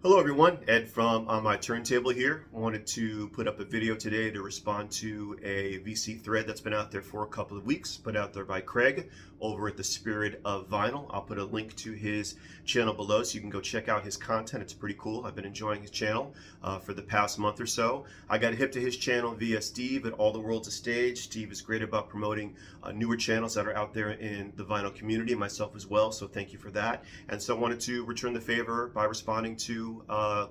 Hello everyone, Ed from On My Turntable here. Wanted to put up a video today to respond to a VC thread that's been out there for a couple of weeks, put out there by Craig over at the Spirit of Vinyl. I'll put a link to his channel below so you can go check out his content. It's pretty cool. I've been enjoying his channel for the past month or so. I got hip to his channel via Steve at All the World's a Stage. Steve is great about promoting newer channels that are out there in the vinyl community, myself as well, so thank you for that. And so I wanted to return the favor by responding to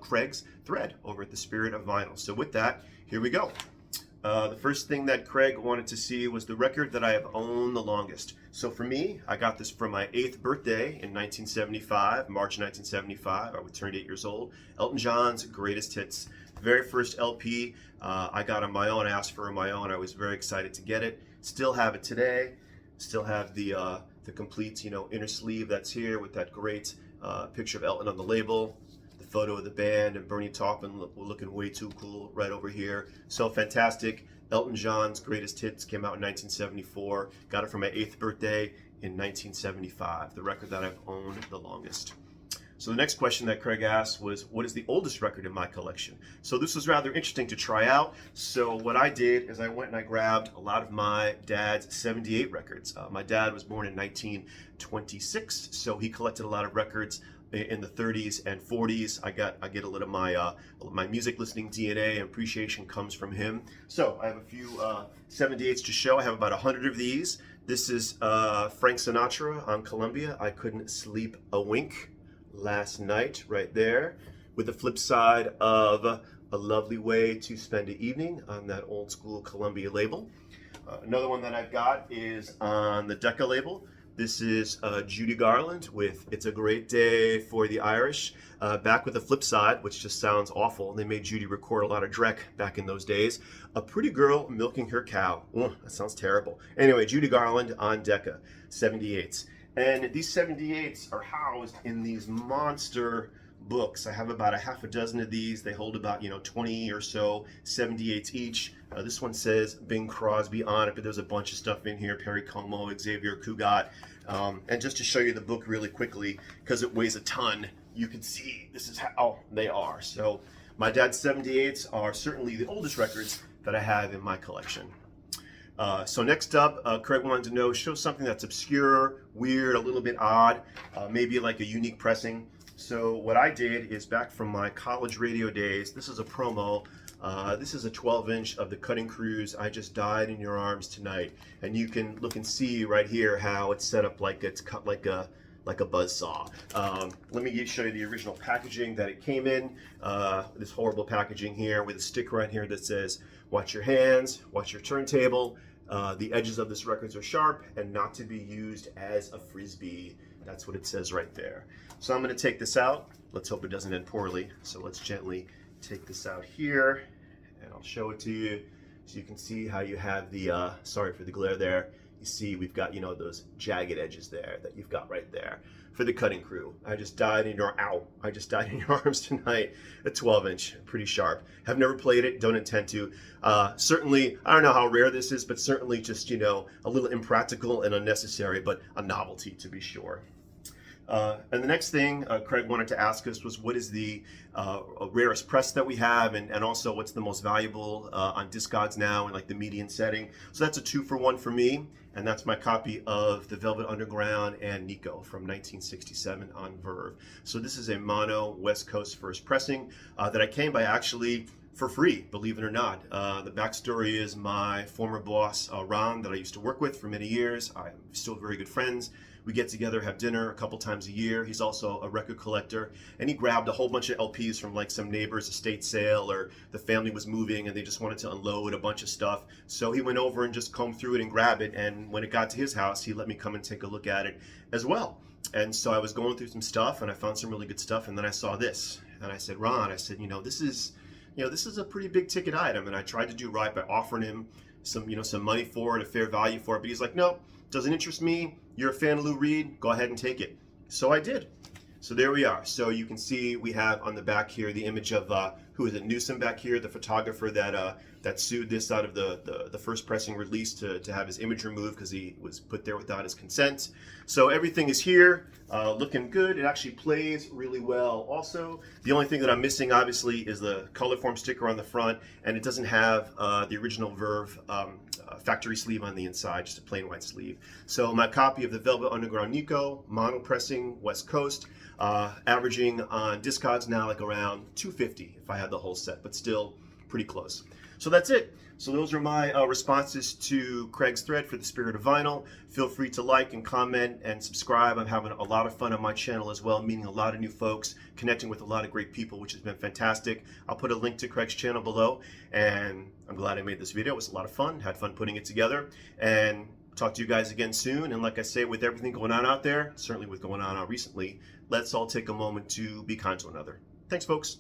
Craig's thread over at the Spirit of Vinyl. So with that, here we go. The first thing that Craig wanted to see was the record that I have owned the longest. So for me, I got this for my 8th birthday in 1975, March 1975. I turned 8 years old. Elton John's Greatest Hits. Very first LP I got on my own, I asked for on my own. I was very excited to get it. Still have it today. Still have the complete, inner sleeve that's here with that great picture of Elton on the label. Photo of the band and Bernie Taupin looking way too cool right over here. So fantastic. Elton John's Greatest Hits came out in 1974. Got it for my 8th birthday in 1975, the record that I've owned the longest. So the next question that Craig asked was, what is the oldest record in my collection? So this was rather interesting to try out. So what I did is I went and I grabbed a lot of my dad's 78 records. My dad was born in 1926, so he collected a lot of records in the 30s and 40s. I get a little of my music listening DNA and appreciation comes from him. So I have a few 78s to show. I have about 100 of these. This is Frank Sinatra on Columbia. I Couldn't Sleep a Wink last night, right there, with the flip side of A Lovely Way to Spend an Evening on that old school Columbia label. Another one that I've got is on the Decca label. This is Judy Garland with It's a Great Day for the Irish, back with the flip side, which just sounds awful. They made Judy record a lot of Drek back in those days. A Pretty Girl Milking Her Cow. That sounds terrible. Anyway, Judy Garland on Decca, 78s. And these 78s are housed in these monster books. I have about a half a dozen of these. They hold about 20 or so 78s each. This one says Bing Crosby on it, but there's a bunch of stuff in here. Perry Como, Xavier Cugat. And just to show you the book really quickly, because it weighs a ton, you can see this is how they are. So my dad's 78s are certainly the oldest records that I have in my collection. So next up, Craig wanted to know, show something that's obscure, weird, a little bit odd, maybe like a unique pressing. So what I did is, back from my college radio days, this is a promo. This is a 12-inch of the Cutting Crew's I Just Died in Your Arms Tonight. And you can look and see right here how it's set up like it's cut like a buzzsaw. Let me show you the original packaging that it came in. This horrible packaging here with a sticker right here that says, watch your hands, watch your turntable. The edges of this record are sharp and not to be used as a frisbee. That's what it says right there. So I'm going to take this out. Let's hope it doesn't end poorly. So let's gently take this out here and I'll show it to you so you can see how you have the, sorry for the glare there. You see we've got, those jagged edges there that you've got right there. For the Cutting Crew, I Just Died in Your Arms Tonight, a 12-inch, pretty sharp. Have never played it, don't intend to. Certainly, I don't know how rare this is, but certainly just, a little impractical and unnecessary, but a novelty to be sure. And the next thing Craig wanted to ask us was, what is the rarest press that we have, and also what's the most valuable on Discogs now in like the median setting. So that's a 2-for-1 for me, and that's my copy of The Velvet Underground and Nico from 1967 on Verve. So this is a mono West Coast first pressing that I came by actually for free, believe it or not. The backstory is my former boss, Ron, that I used to work with for many years. I'm still very good friends. We get together, have dinner a couple times a year. He's also a record collector, and he grabbed a whole bunch of LPs from like some neighbor's estate sale, or the family was moving and they just wanted to unload a bunch of stuff. So he went over and just combed through it and grabbed it, and when it got to his house, he let me come and take a look at it as well. And so I was going through some stuff and I found some really good stuff, and then I saw this and I said, Ron, I said, this is a pretty big ticket item, and I tried to do right by offering him some money for it, a fair value for it, but he's like, no, doesn't interest me. You're a fan of Lou Reed, go ahead and take it. So I did. So there we are. So you can see we have on the back here the image of who is it, Newsom back here, the photographer that sued this out of the first pressing release to have his image removed because he was put there without his consent. So everything is here, looking good. It actually plays really well. Also, the only thing that I'm missing obviously is the Colorform sticker on the front, and it doesn't have the original Verve factory sleeve on the inside, just a plain white sleeve. So my copy of the Velvet Underground Nico, mono pressing, West Coast, averaging on Discogs now like around 250 if I had the whole set, but still pretty close. So that's it. So those are my responses to Craig's thread for the Spirit of Vinyl. Feel free to like and comment and subscribe. I'm having a lot of fun on my channel as well, meeting a lot of new folks, connecting with a lot of great people, which has been fantastic. I'll put a link to Craig's channel below, and I'm glad I made this video. It was a lot of fun, had fun putting it together, and talk to you guys again soon. And like I say, with everything going on out there, certainly with going on recently, let's all take a moment to be kind to one another. Thanks, folks.